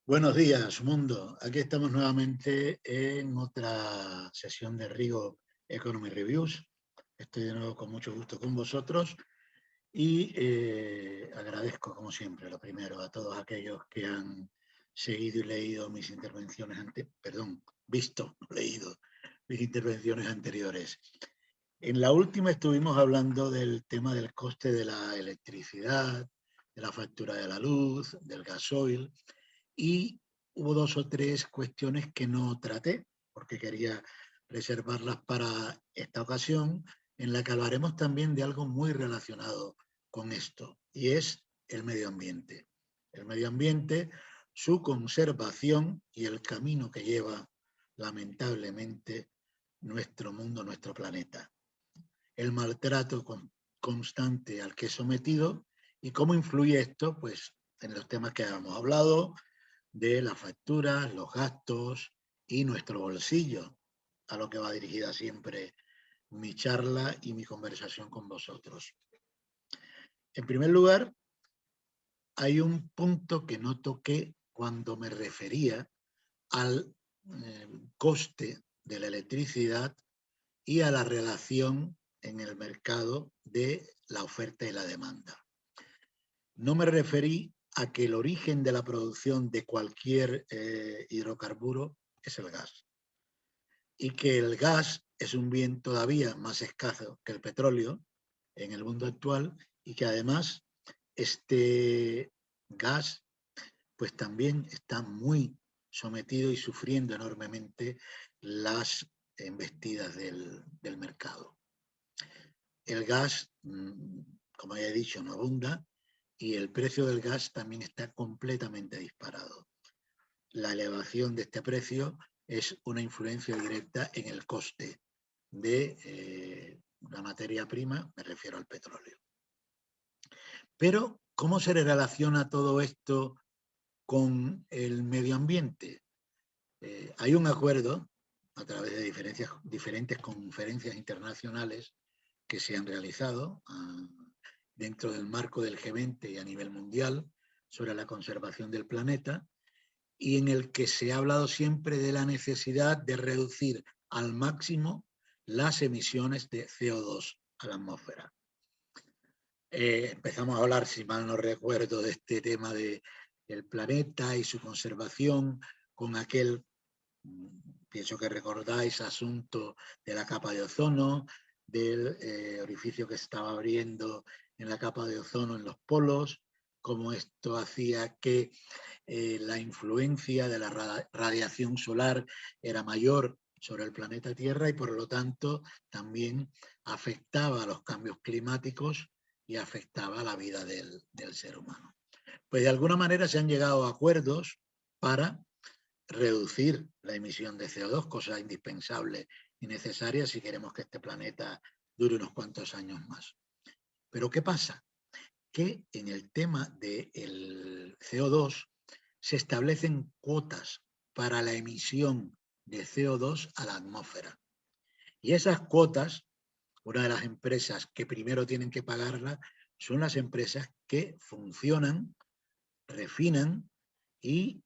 Buenos días, mundo. Aquí estamos nuevamente en otra sesión de Rigo Economy Reviews. Estoy de nuevo con mucho gusto con vosotros y agradezco, como siempre, lo primero a todos aquellos que han seguido y leído mis intervenciones visto, leído mis intervenciones anteriores. En la última estuvimos hablando del tema del coste de la electricidad, de la factura de la luz, del gasoil, y hubo dos o tres cuestiones que no traté porque quería reservarlas para esta ocasión, en la que hablaremos también de algo muy relacionado con esto, y es el medio ambiente. El medio ambiente, su conservación y el camino que lleva, lamentablemente, nuestro mundo, nuestro planeta. El maltrato constante al que es sometido y cómo influye esto pues, en los temas que habíamos hablado, de las facturas, los gastos y nuestro bolsillo, a lo que va dirigida siempre mi charla y mi conversación con vosotros. En primer lugar, hay un punto que no toqué cuando me refería al coste de la electricidad y a la relación en el mercado de la oferta y la demanda. No me referí a que el origen de la producción de cualquier hidrocarburo es el gas y que el gas es un bien todavía más escaso que el petróleo en el mundo actual y que además este gas pues también está muy sometido y sufriendo enormemente las embestidas del mercado. El gas, como ya he dicho, no abunda y el precio del gas también está completamente disparado. La elevación de este precio es una influencia directa en el coste de la materia prima, me refiero al petróleo. Pero, ¿cómo se relaciona todo esto con el medio ambiente? Hay un acuerdo a través de diferentes conferencias internacionales que se han realizado dentro del marco del G20 y a nivel mundial sobre la conservación del planeta, y en el que se ha hablado siempre de la necesidad de reducir al máximo las emisiones de CO2 a la atmósfera. Empezamos a hablar, si mal no recuerdo, de este tema del planeta y su conservación con aquel, pienso que recordáis, asunto de la capa de ozono, del orificio que se estaba abriendo en la capa de ozono en los polos, cómo esto hacía que la influencia de la radiación solar era mayor sobre el planeta Tierra y por lo tanto también afectaba a los cambios climáticos y afectaba a la vida del ser humano. Pues de alguna manera se han llegado a acuerdos para reducir la emisión de CO2, cosa indispensable y necesaria si queremos que este planeta dure unos cuantos años más. Pero ¿qué pasa? Que en el tema del CO2 se establecen cuotas para la emisión de CO2 a la atmósfera. Y esas cuotas, una de las empresas que primero tienen que pagarlas son las empresas que funcionan, refinan y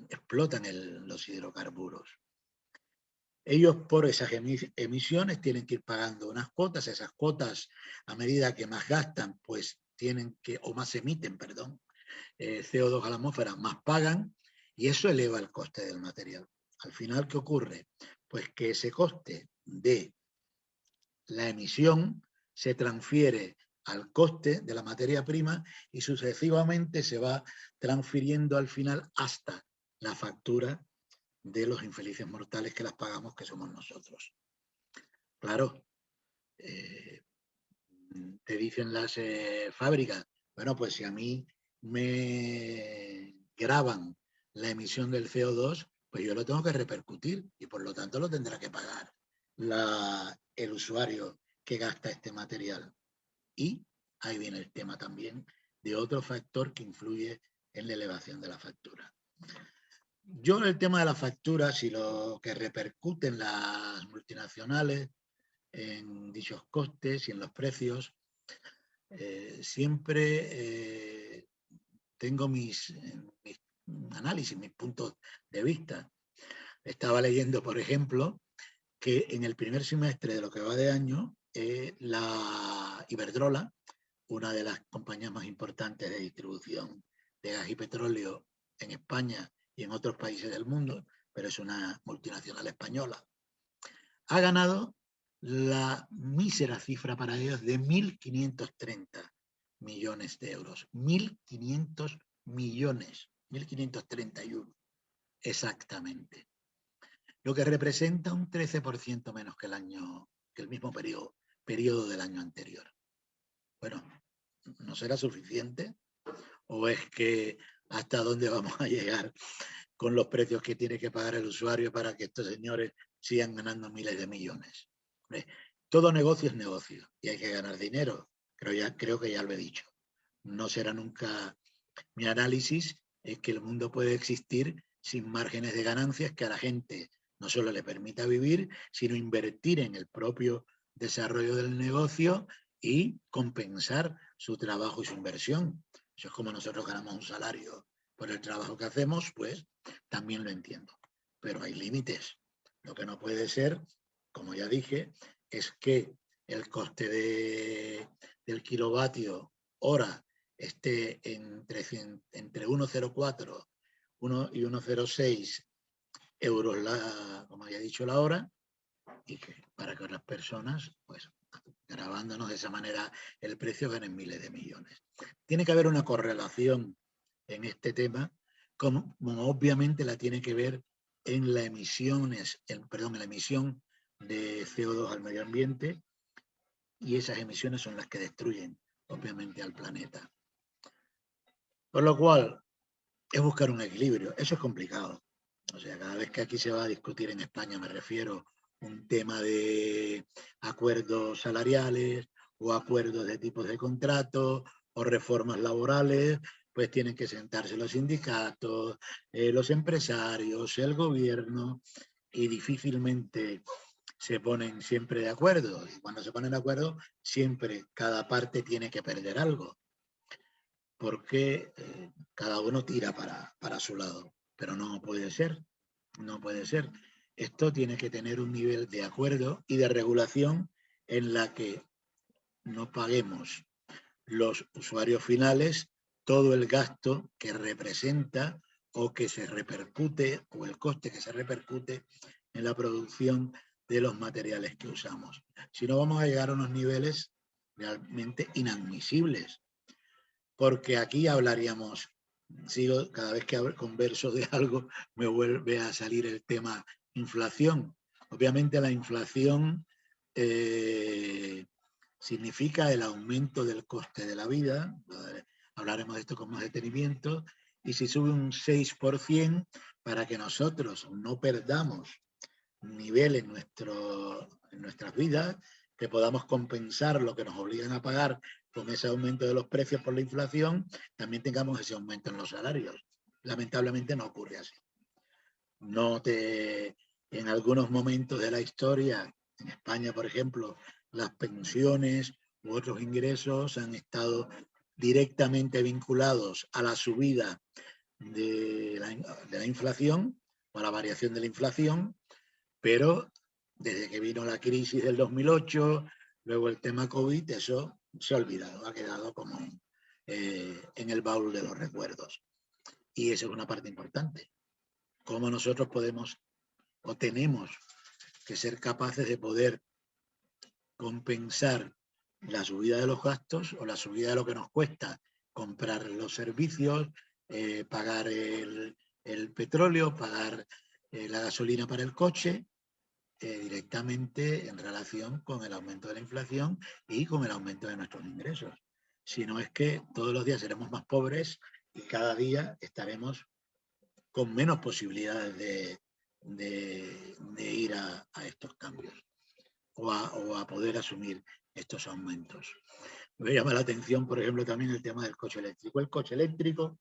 explotan los hidrocarburos. Ellos por esas emisiones tienen que ir pagando unas cuotas, esas cuotas a medida que más gastan, pues tienen que, o más emiten, perdón, CO2 a la atmósfera, más pagan, y eso eleva el coste del material. Al final, ¿qué ocurre? Pues que ese coste de la emisión se transfiere al coste de la materia prima y sucesivamente se va transfiriendo al final hasta la factura de los infelices mortales que las pagamos, que somos nosotros. Claro, te dicen las fábricas, bueno, pues si a mí me graban la emisión del CO2, pues yo lo tengo que repercutir y por lo tanto lo tendrá que pagar el usuario que gasta este material. Y ahí viene el tema también de otro factor que influye en la elevación de la factura. Yo en el tema de las facturas y lo que repercuten las multinacionales en dichos costes y en los precios, siempre tengo mis análisis, mis puntos de vista. Estaba leyendo, por ejemplo, que en el primer semestre de lo que va de año, la Iberdrola, una de las compañías más importantes de distribución de gas y petróleo en España y en otros países del mundo, pero es una multinacional española, ha ganado la mísera cifra para ellos de 1.530 millones de euros. 1.500 millones, 1.531 exactamente. Lo que representa un 13% menos que el mismo periodo del año anterior. Bueno, ¿no será suficiente? ¿O es que hasta dónde vamos a llegar con los precios que tiene que pagar el usuario para que estos señores sigan ganando miles de millones? Todo negocio es negocio y hay que ganar dinero. Creo que ya lo he dicho. No será nunca mi análisis, es que el mundo puede existir sin márgenes de ganancias que a la gente no solo le permita vivir, sino invertir en el propio desarrollo del negocio y compensar su trabajo y su inversión. Eso es como nosotros ganamos un salario por el trabajo que hacemos, pues también lo entiendo. Pero hay límites. Lo que no puede ser, como ya dije, es que el coste del kilovatio hora esté entre 1,04 y 1,06 euros, como había dicho, la hora, y que para que las personas, pues grabándonos de esa manera el precio, ganen miles de millones. Tiene que haber una correlación en este tema, como obviamente la tiene que ver en la emisión de CO2 al medio ambiente, y esas emisiones son las que destruyen obviamente al planeta. Por lo cual, es buscar un equilibrio. Eso es complicado. O sea, cada vez que aquí se va a discutir en España, me refiero un tema de acuerdos salariales o acuerdos de tipos de contrato o reformas laborales, pues tienen que sentarse los sindicatos, los empresarios, el gobierno, y difícilmente se ponen siempre de acuerdo. Y cuando se ponen de acuerdo, siempre cada parte tiene que perder algo, porque cada uno tira para su lado. Pero no puede ser, no puede ser. Esto tiene que tener un nivel de acuerdo y de regulación en la que no paguemos los usuarios finales todo el gasto que representa o que se repercute, o el coste que se repercute en la producción de los materiales que usamos. Si no, vamos a llegar a unos niveles realmente inadmisibles, porque aquí hablaríamos, cada vez que converso de algo me vuelve a salir el tema inflación. Obviamente la inflación significa el aumento del coste de la vida, hablaremos de esto con más detenimiento, y si sube un 6%, para que nosotros no perdamos nivel en nuestras vidas, que podamos compensar lo que nos obligan a pagar con ese aumento de los precios por la inflación, también tengamos ese aumento en los salarios. Lamentablemente no ocurre así. En algunos momentos de la historia, en España, por ejemplo, las pensiones u otros ingresos han estado directamente vinculados a la subida de la inflación o a la variación de la inflación, pero desde que vino la crisis del 2008, luego el tema COVID, eso se ha olvidado, ha quedado como en el baúl de los recuerdos. Y eso es una parte importante. Cómo nosotros podemos o tenemos que ser capaces de poder compensar la subida de los gastos o la subida de lo que nos cuesta comprar los servicios, pagar el petróleo, pagar la gasolina para el coche, directamente en relación con el aumento de la inflación y con el aumento de nuestros ingresos. Si no, es que todos los días seremos más pobres y cada día estaremos con menos posibilidades de ir a estos cambios o a poder asumir estos aumentos. Me llama la atención, por ejemplo, también el tema del coche eléctrico. El coche eléctrico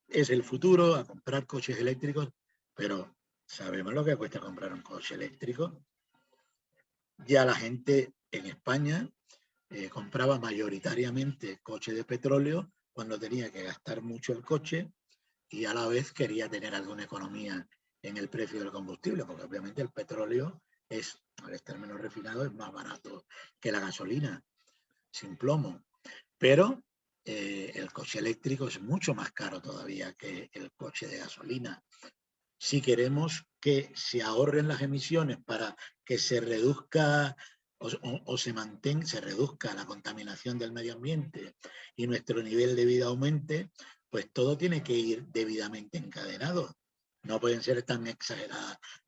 es el futuro, a comprar coches eléctricos, pero ¿sabemos lo que cuesta comprar un coche eléctrico? Ya la gente en España compraba mayoritariamente coche de petróleo cuando tenía que gastar mucho el coche y a la vez quería tener alguna economía en el precio del combustible, porque obviamente el petróleo es, al estar menos refinado, es más barato que la gasolina sin plomo. Pero el coche eléctrico es mucho más caro todavía que el coche de gasolina. Si queremos que se ahorren las emisiones para que se reduzca o se reduzca la contaminación del medio ambiente y nuestro nivel de vida aumente, pues todo tiene que ir debidamente encadenado. No pueden ser tan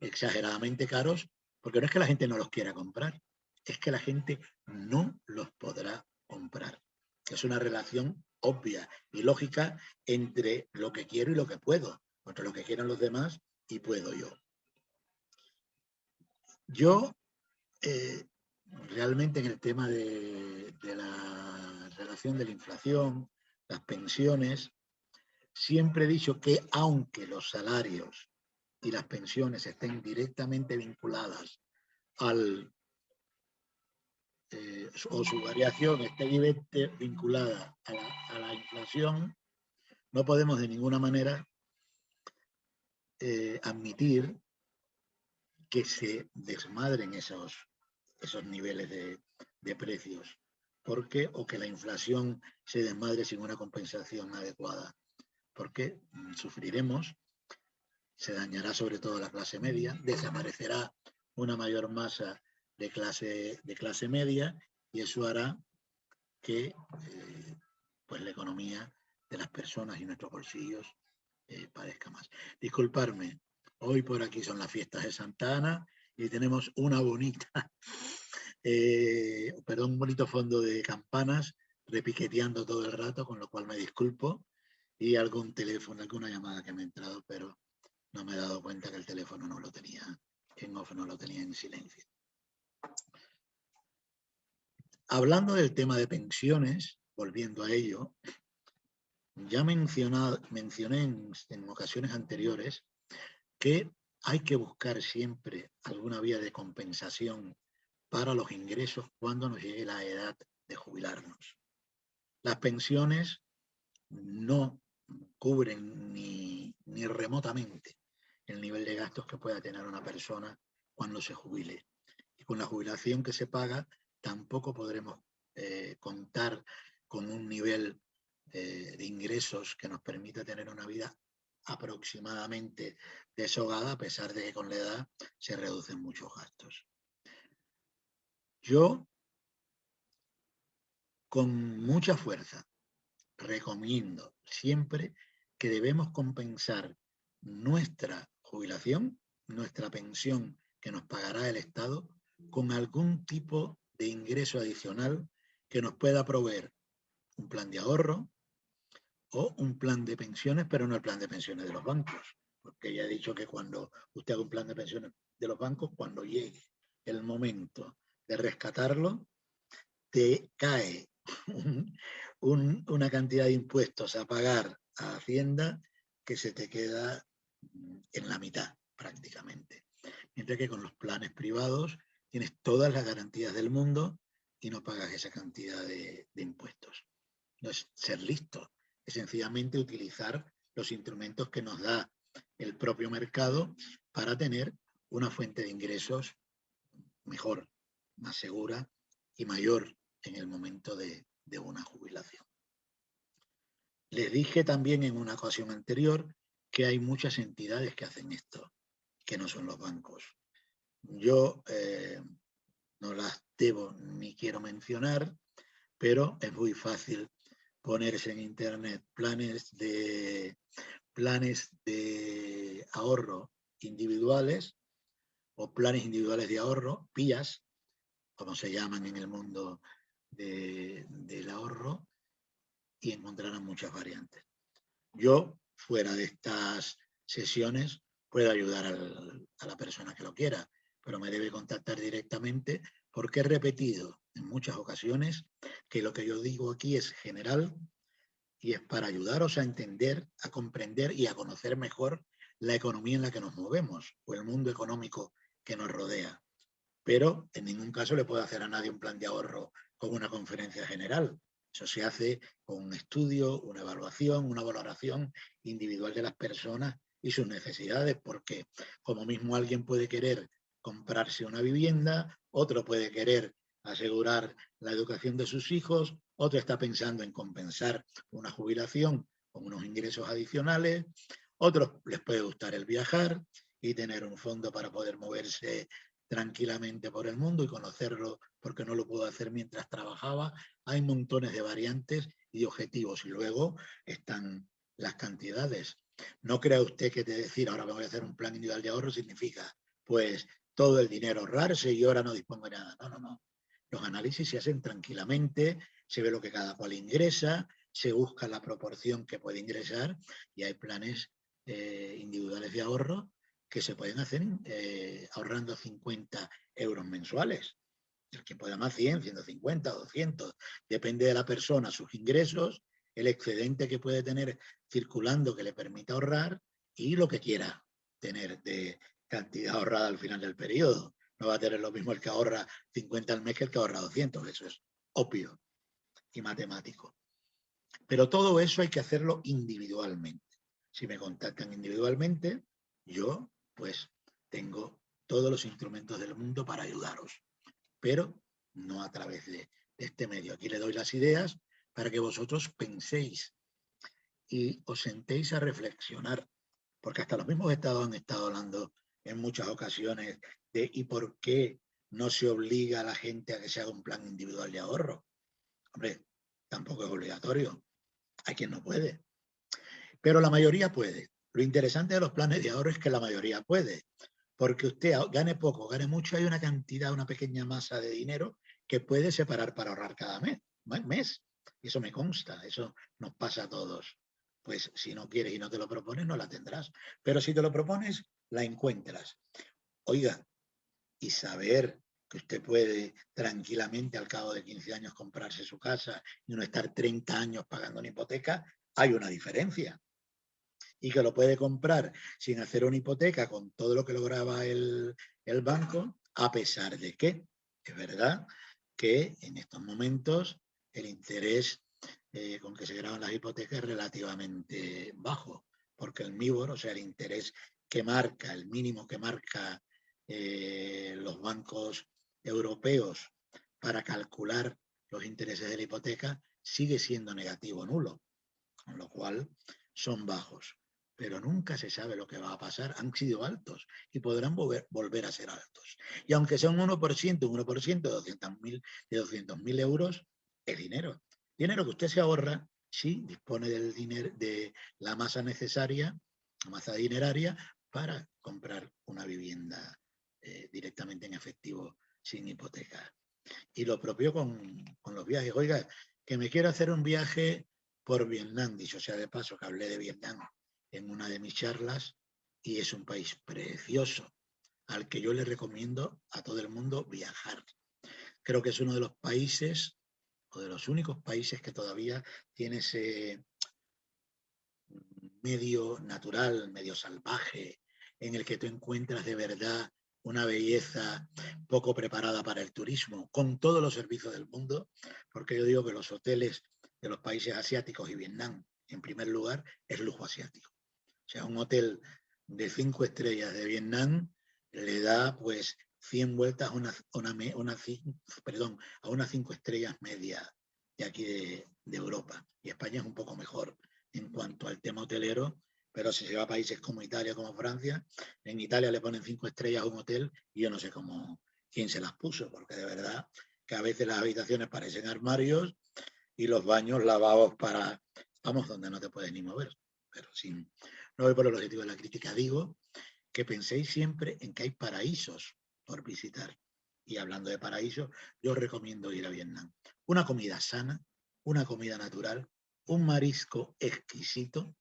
exageradamente caros, porque no es que la gente no los quiera comprar, es que la gente no los podrá comprar. Es una relación obvia y lógica entre lo que quiero y lo que puedo, entre lo que quieran los demás y puedo yo. Yo realmente en el tema de la relación de la inflación, las pensiones, siempre he dicho que aunque los salarios y las pensiones estén directamente vinculadas al, o su variación esté vinculada a la inflación, no podemos de ninguna manera admitir que se desmadren esos niveles de precios, porque o que la inflación se desmadre sin una compensación adecuada, porque sufriremos, se dañará sobre todo la clase media, desaparecerá una mayor masa de clase media y eso hará que pues la economía de las personas y nuestros bolsillos parezca más. Disculparme, hoy por aquí son las fiestas de Santa Ana y tenemos una bonita, un bonito fondo de campanas repiqueteando todo el rato, con lo cual me disculpo, y algún teléfono, alguna llamada que me ha entrado, pero no me he dado cuenta que el teléfono no lo tenía en off, no lo tenía en silencio. Hablando del tema de pensiones, volviendo a ello, ya mencioné en ocasiones anteriores que hay que buscar siempre alguna vía de compensación para los ingresos cuando nos llegue la edad de jubilarnos. Las pensiones no cubren ni remotamente el nivel de gastos que pueda tener una persona cuando se jubile. Y con la jubilación que se paga tampoco podremos contar con un nivel de ingresos que nos permita tener una vida aproximadamente deshogada, a pesar de que con la edad se reducen muchos gastos. Yo, con mucha fuerza, recomiendo siempre que debemos compensar nuestra jubilación, nuestra pensión que nos pagará el Estado, con algún tipo de ingreso adicional que nos pueda proveer un plan de ahorro o un plan de pensiones, pero no el plan de pensiones de los bancos, porque ya he dicho que cuando usted haga un plan de pensiones de los bancos, cuando llegue el momento de rescatarlo, te cae una cantidad de impuestos a pagar a Hacienda que se te queda en la mitad prácticamente. Mientras que con los planes privados tienes todas las garantías del mundo y no pagas esa cantidad de impuestos. No es ser listo, es sencillamente utilizar los instrumentos que nos da el propio mercado para tener una fuente de ingresos mejor, más segura y mayor en el momento de una jubilación. Les dije también en una ocasión anterior que hay muchas entidades que hacen esto, que no son los bancos. Yo no las debo ni quiero mencionar, pero es muy fácil ponerse en internet planes de ahorro individuales o planes individuales de ahorro, PIAs, como se llaman en el mundo del ahorro, y encontrarán muchas variantes. Yo, fuera de estas sesiones, puedo ayudar a la persona que lo quiera, pero me debe contactar directamente porque he repetido en muchas ocasiones que lo que yo digo aquí es general y es para ayudaros a entender, a comprender y a conocer mejor la economía en la que nos movemos o el mundo económico que nos rodea. Pero en ningún caso le puedo hacer a nadie un plan de ahorro con una conferencia general. Eso se hace con un estudio, una evaluación, una valoración individual de las personas y sus necesidades, porque como mismo alguien puede querer comprarse una vivienda, otro puede querer asegurar la educación de sus hijos, otro está pensando en compensar una jubilación con unos ingresos adicionales, otros les puede gustar el viajar y tener un fondo para poder moverse tranquilamente por el mundo y conocerlo porque no lo puedo hacer mientras trabajaba. Hay montones de variantes y de objetivos y luego están las cantidades. No crea usted que te decir ahora me voy a hacer un plan individual de ahorro significa pues todo el dinero ahorrarse y ahora no dispongo de nada. No, no, no. Los análisis se hacen tranquilamente, se ve lo que cada cual ingresa, se busca la proporción que puede ingresar y hay planes individuales de ahorro que se pueden hacer ahorrando 50 euros mensuales. El que pueda más 100, 150, 200, depende de la persona, sus ingresos, el excedente que puede tener circulando que le permita ahorrar y lo que quiera tener de cantidad ahorrada al final del periodo. No va a tener lo mismo el que ahorra 50 al mes que el que ahorra 200, eso es obvio y matemático. Pero todo eso hay que hacerlo individualmente. Si me contactan individualmente, yo pues tengo todos los instrumentos del mundo para ayudaros, pero no a través de este medio. Aquí le doy las ideas para que vosotros penséis y os sentéis a reflexionar, porque hasta los mismos estados han estado hablando en muchas ocasiones de ¿y por qué no se obliga a la gente a que se haga un plan individual de ahorro? Hombre, tampoco es obligatorio. Hay quien no puede, pero la mayoría puede. Lo interesante de los planes de ahorro es que la mayoría puede, porque usted gane poco, gane mucho, hay una cantidad, una pequeña masa de dinero que puede separar para ahorrar cada mes. Eso me consta, eso nos pasa a todos. Pues si no quieres y no te lo propones, no la tendrás. Pero si te lo propones, la encuentras. Oiga, y saber que usted puede tranquilamente al cabo de 15 años comprarse su casa y no estar 30 años pagando una hipoteca, hay una diferencia. Y que lo puede comprar sin hacer una hipoteca con todo lo que lograba el banco, a pesar de que es verdad que en estos momentos el interés con que se graban las hipotecas es relativamente bajo, porque el MIBOR, o sea, el interés que marca, el mínimo que marca los bancos europeos para calcular los intereses de la hipoteca, sigue siendo negativo, nulo, con lo cual son bajos. Pero nunca se sabe lo que va a pasar. Han sido altos y podrán volver a ser altos. Y aunque sea un 1% de 200.000 euros, es dinero. Dinero que usted se ahorra si dispone del dinero, de la masa necesaria, la masa dineraria, para comprar una vivienda directamente en efectivo, sin hipoteca. Y lo propio con los viajes. Oiga, que me quiero hacer un viaje por Vietnam, dicho sea de paso, que hablé de Vietnam en una de mis charlas, y es un país precioso al que yo le recomiendo a todo el mundo viajar. Creo que es uno de los países, o de los únicos países que todavía tiene ese medio natural, medio salvaje, en el que tú encuentras de verdad una belleza poco preparada para el turismo, con todos los servicios del mundo, porque yo digo que los hoteles de los países asiáticos y Vietnam, en primer lugar, es lujo asiático. O sea, un hotel de 5 estrellas de Vietnam le da pues 100 vueltas a unas 5 estrellas media de aquí de Europa. Y España es un poco mejor en cuanto al tema hotelero, pero si se va a países como Italia, como Francia, en Italia le ponen 5 estrellas a un hotel y yo no sé quién se las puso, porque de verdad que a veces las habitaciones parecen armarios y los baños lavados para, vamos, donde no te puedes ni mover. Pero sin, no voy por el objetivo de la crítica, digo que penséis siempre en que hay paraísos por visitar. Y hablando de paraísos, yo os recomiendo ir a Vietnam. Una comida sana, una comida natural, un marisco exquisito.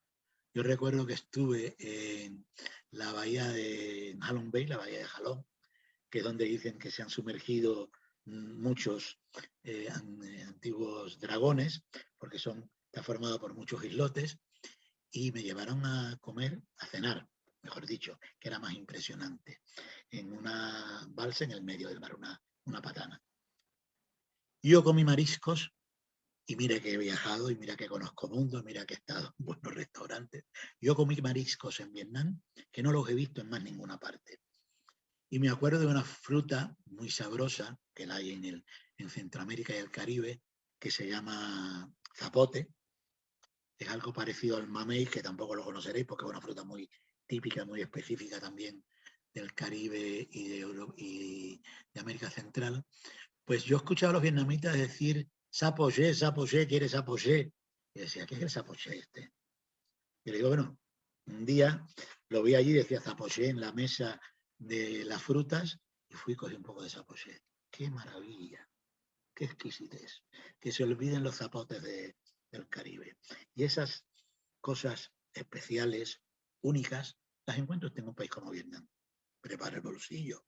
Yo recuerdo que estuve en la bahía de Halong Bay, la bahía de Jalón, que es donde dicen que se han sumergido muchos antiguos dragones, porque está formado por muchos islotes, y me llevaron a comer, a cenar, mejor dicho, que era más impresionante, en una balsa en el medio del mar, una patana. Yo comí mariscos Y mira que he viajado, y mira que conozco mundo, mira que he estado en buenos restaurantes. Yo comí mariscos en Vietnam que no los he visto en más ninguna parte. Y me acuerdo de una fruta muy sabrosa que la hay en Centroamérica y el Caribe, que se llama zapote. Es algo parecido al mamey, que tampoco lo conoceréis porque es una fruta muy típica, muy específica también del Caribe y de América Central. Pues yo he escuchado a los vietnamitas decir sapoché, ¿quieres sapoché? Y decía, ¿qué es el sapoché este? Y le digo, bueno, un día lo vi allí, decía zapoché en la mesa de las frutas, y fui y cogí un poco de zapoché. ¡Qué maravilla! ¡Qué exquisitez! Que se olviden los zapotes del Caribe. Y esas cosas especiales, únicas, las encuentro en un país como Vietnam. Prepara el bolsillo.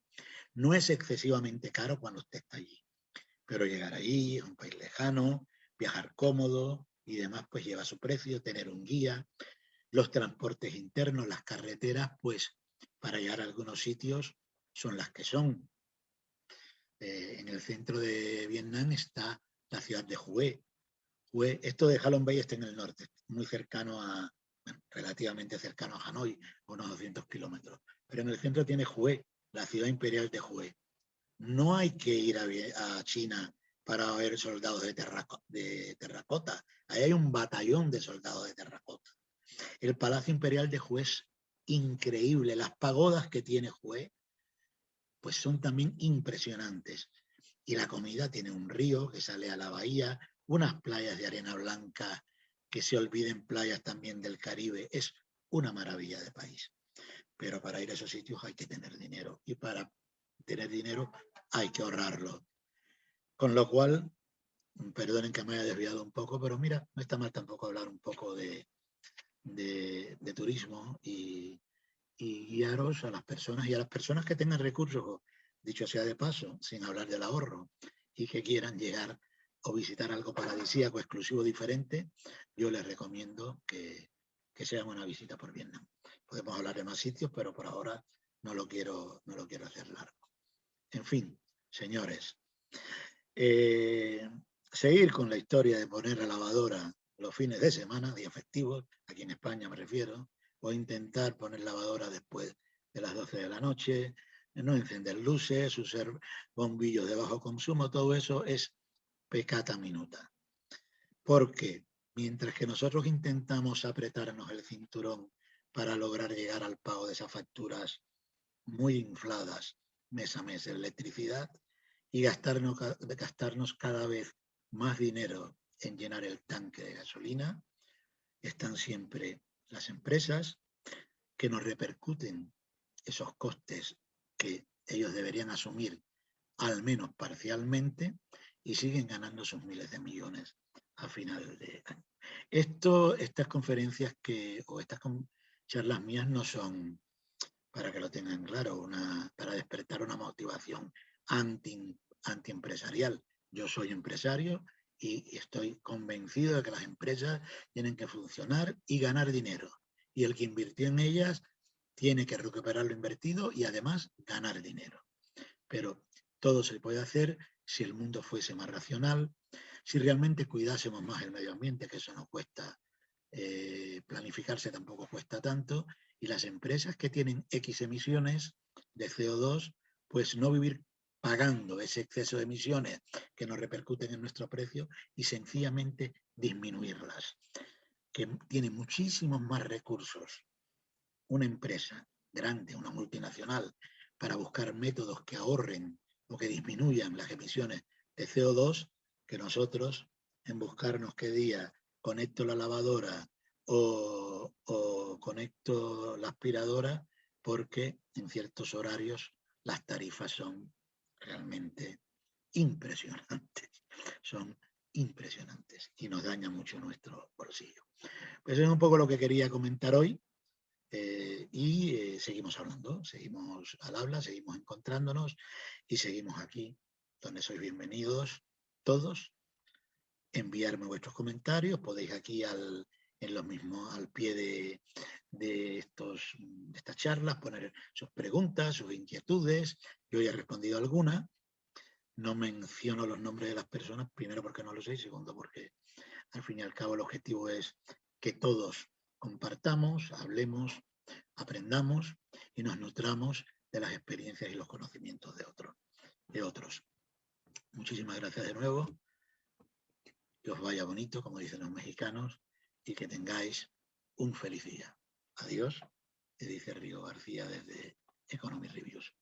No es excesivamente caro cuando usted está allí, pero llegar allí, es un país lejano, viajar cómodo y demás, pues lleva su precio, tener un guía, los transportes internos, las carreteras, pues para llegar a algunos sitios son las que son. En el centro de Vietnam está la ciudad de Hue. Hue, esto de Halong Bay está en el norte, muy cercano a, bueno, relativamente cercano a Hanoi, unos 200 kilómetros. Pero en el centro tiene Hue, la ciudad imperial de Hue. No hay que ir a China para ver soldados de terracota. Ahí hay un batallón de soldados de terracota. El Palacio Imperial de Hue es increíble. Las pagodas que tiene Hue, pues son también impresionantes. Y la comida tiene un río que sale a la bahía, unas playas de arena blanca que se olviden playas también del Caribe. Es una maravilla de país. Pero para ir a esos sitios hay que tener dinero. Y para tener dinero hay que ahorrarlo. Con lo cual, perdonen que me haya desviado un poco, pero mira, no está mal tampoco hablar un poco de turismo y guiaros a las personas que tengan recursos, dicho sea de paso, sin hablar del ahorro, y que quieran llegar o visitar algo paradisíaco, exclusivo, diferente, yo les recomiendo que se hagan una visita por Vietnam. Podemos hablar de más sitios, pero por ahora no lo quiero hacer largo. En fin, señores, eh, seguir con la historia de poner la lavadora los fines de semana, días festivos, aquí en España me refiero, o intentar poner lavadora después de las 12 de la noche, no encender luces, usar bombillos de bajo consumo, todo eso es peccata minuta. Porque mientras que nosotros intentamos apretarnos el cinturón para lograr llegar al pago de esas facturas muy infladas mes a mes en electricidad y gastarnos cada vez más dinero en llenar el tanque de gasolina, están siempre las empresas que nos repercuten esos costes que ellos deberían asumir al menos parcialmente y siguen ganando sus miles de millones a final de año. Estas conferencias o estas charlas mías no son, para que lo tengan claro, para despertar una motivación antiempresarial. Yo soy empresario y estoy convencido de que las empresas tienen que funcionar y ganar dinero. Y el que invirtió en ellas tiene que recuperar lo invertido y además ganar dinero. Pero todo se puede hacer si el mundo fuese más racional, si realmente cuidásemos más el medio ambiente, que eso no cuesta, planificarse tampoco cuesta tanto, y las empresas que tienen X emisiones de CO2, pues no vivir pagando ese exceso de emisiones que nos repercuten en nuestro precio y sencillamente disminuirlas, que tiene muchísimos más recursos una empresa grande, una multinacional, para buscar métodos que ahorren o que disminuyan las emisiones de CO2 que nosotros en buscarnos qué día conecto la lavadora o conecto la aspiradora porque en ciertos horarios las tarifas son realmente impresionantes. Son impresionantes y nos daña mucho nuestro bolsillo. Pues es un poco lo que quería comentar hoy. Seguimos hablando, seguimos al habla, seguimos encontrándonos y seguimos aquí, donde sois bienvenidos todos. Enviarme vuestros comentarios, podéis aquí en lo mismo, al pie de estas charlas, poner sus preguntas, sus inquietudes. Yo ya he respondido alguna. no menciono los nombres de las personas, primero porque no lo sé y segundo porque al fin y al cabo el objetivo es que todos compartamos, hablemos, aprendamos y nos nutramos de las experiencias y los conocimientos de otros. Muchísimas gracias de nuevo, que os vaya bonito, como dicen los mexicanos, y que tengáis un feliz día. Adiós, te dice Rigo García desde Economy Reviews.